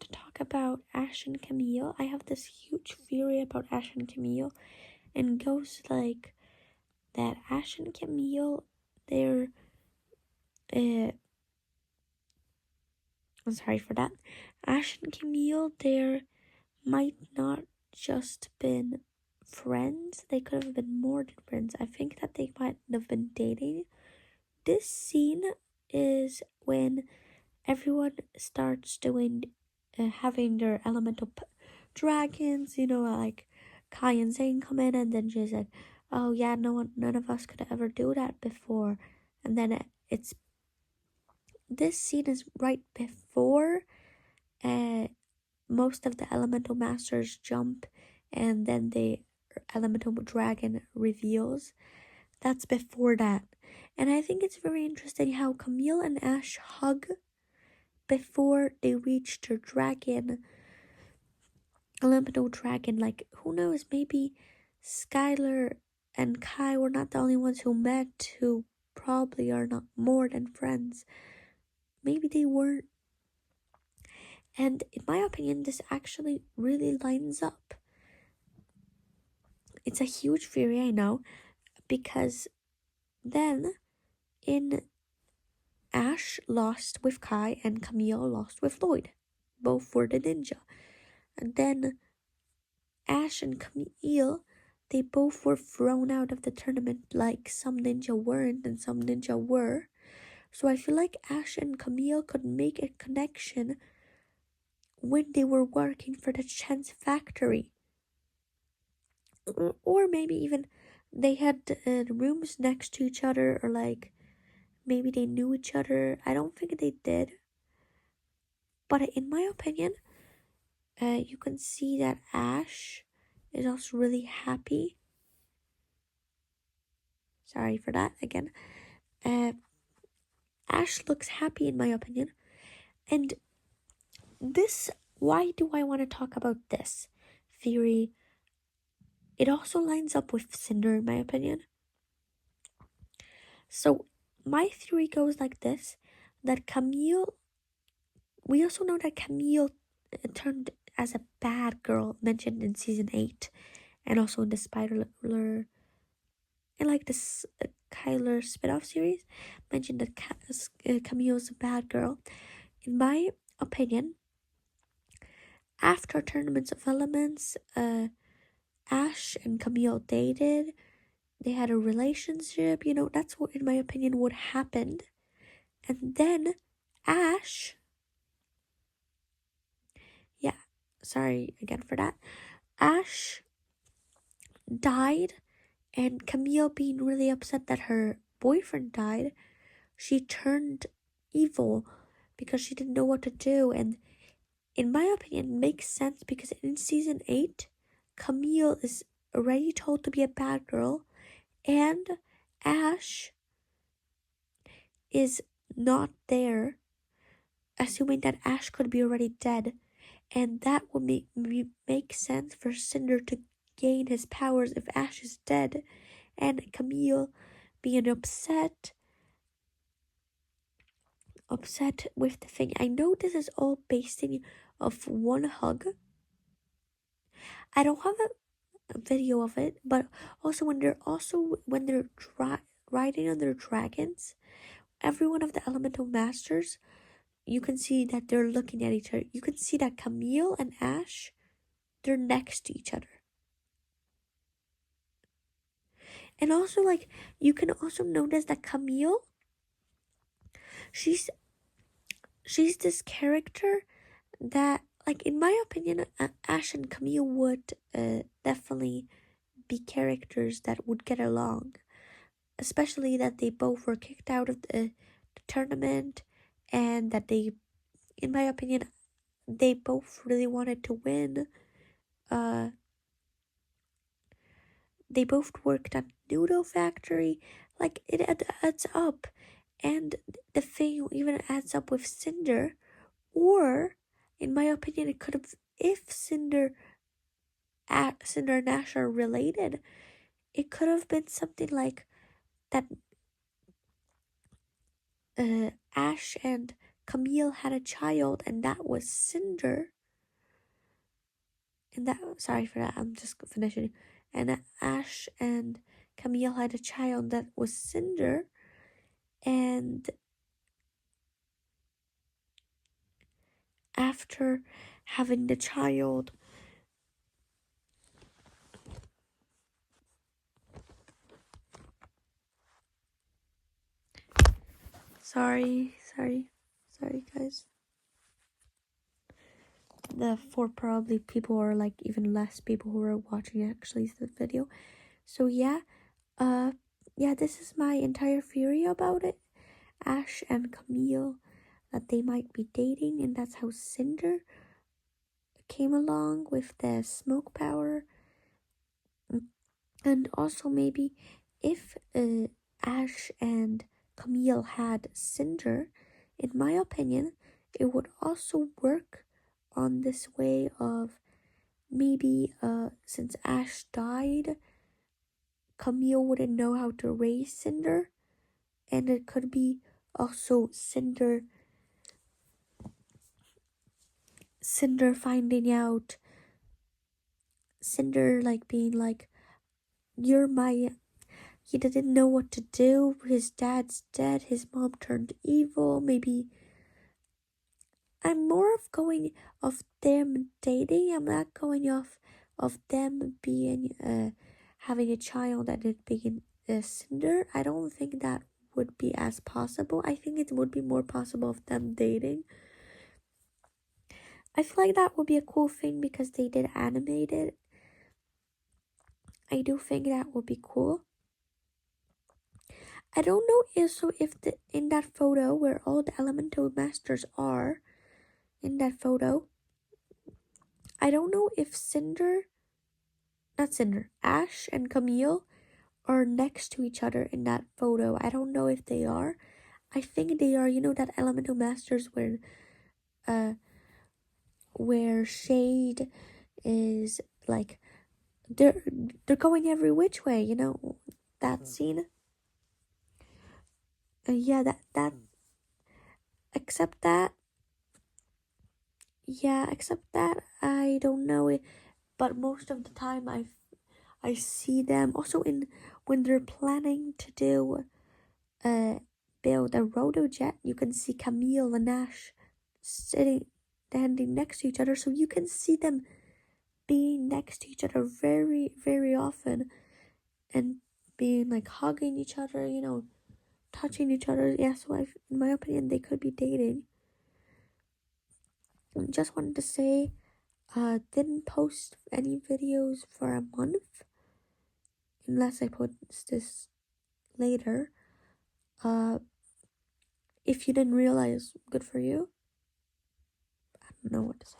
to talk about Ash and Camille. I have this huge theory about Ash and Camille, and it goes like that Ash and Camille, they're I'm sorry for that. Ash and Camille, they're might not just been friends. They could have been more than friends. I think that they might have been dating. This scene is when everyone starts doing having their elemental dragons, like Kai and Zane come in, and then she said, oh yeah, none of us could ever do that before. And then it's this scene is right before most of the elemental masters jump, and then the elemental dragon reveals. That's before that. And I think it's very interesting how Camille and Ash hug before they reach their elemental dragon. Like, who knows, maybe Skylar and Kai were not the only ones who met, who probably are not more than friends. Maybe they weren't. And in my opinion, this actually really lines up. It's a huge theory, I know, because then in Ash lost with Kai and Camille lost with Lloyd. Both were the ninja. And then Ash and Camille, they both were thrown out of the tournament, like some ninja weren't and some ninja were. So I feel like Ash and Camille could make a connection when they were working for the Chance Factory. Or maybe even they had rooms next to each other, or like maybe they knew each other. I don't think they did. But in my opinion, you can see that Ash is also really happy. Sorry for that again. Ash looks happy in my opinion. And why do I want to talk about this theory? It also lines up with Cinder in my opinion. So my theory goes like this, that Camille, we also know that Camille turned as a bad girl mentioned in season 8 and also in the Spider and like this Kyler spin-off series mentioned that Camille's a bad girl. In my opinion, after Tournaments of Elements, Ash and Camille dated. They had a relationship. That's what, in my opinion, would happen. And then Ash, yeah, sorry again for that. Ash died, and Camille, being really upset that her boyfriend died, she turned evil because she didn't know what to do. And in my opinion, it makes sense because in season 8, Camille is already told to be a bad girl, and Ash is not there, assuming that Ash could be already dead, and that would make sense for Cinder to gain his powers if Ash is dead, and Camille being upset with the thing. I know this is all based off one hug. I don't have a video of it, but also when they're riding on their dragons, every one of the elemental masters, you can see that they're looking at each other. You can see that Camille and Ash, they're next to each other. And also, like, you can also notice that Camille, she's this character that, like, in my opinion, Ash and Camille would definitely be characters that would get along. Especially that they both were kicked out of the tournament, and that they, in my opinion, they both really wanted to win. They both worked at Noodle Factory. Like, it adds up. And the thing even adds up with Cinder. Or, in my opinion, it could have, if Cinder and Ash are related, it could have been something like that Ash and Camille had a child, and that was Cinder. And that, sorry for that, I'm just finishing. And Ash and Camille had a child that was Cinder. And after having the child, sorry guys, the for probably people, or like even less people who are watching actually the video. So yeah, this is my entire theory about it. Ash and Camille, that they might be dating, and that's how Cinder came along with the smoke power. And also maybe if Ash and Camille had Cinder, in my opinion, it would also work on this way of maybe since Ash died, Camille wouldn't know how to raise Cinder, and it could be also Cinder finding out, Cinder like being like, he didn't know what to do, his dad's dead, his mom turned evil. Maybe I'm more of going of them dating. I'm not going off of them being having a child and it being Cinder. I don't think that would be as possible. I think it would be more possible of them dating. I feel like that would be a cool thing because they did animate it. I do think that would be cool. I don't know if in that photo where all the elemental masters are in that photo, I don't know if Ash and Camille are next to each other in that photo. I don't know if they are. I think they are. You know that elemental masters where Shade is like they're going every which way. You know that scene. Yeah, that. Except that. Yeah, except that I don't know it, but most of the time I see them also in when they're planning to do build a rotojet. You can see Camille and Ash standing next to each other, so you can see them being next to each other very, very often, and being like hugging each other, you know, touching each other. Yeah, so in my opinion, they could be dating. Just wanted to say, didn't post any videos for a month, unless I post this later. If you didn't realize, good for you. I don't know what to say.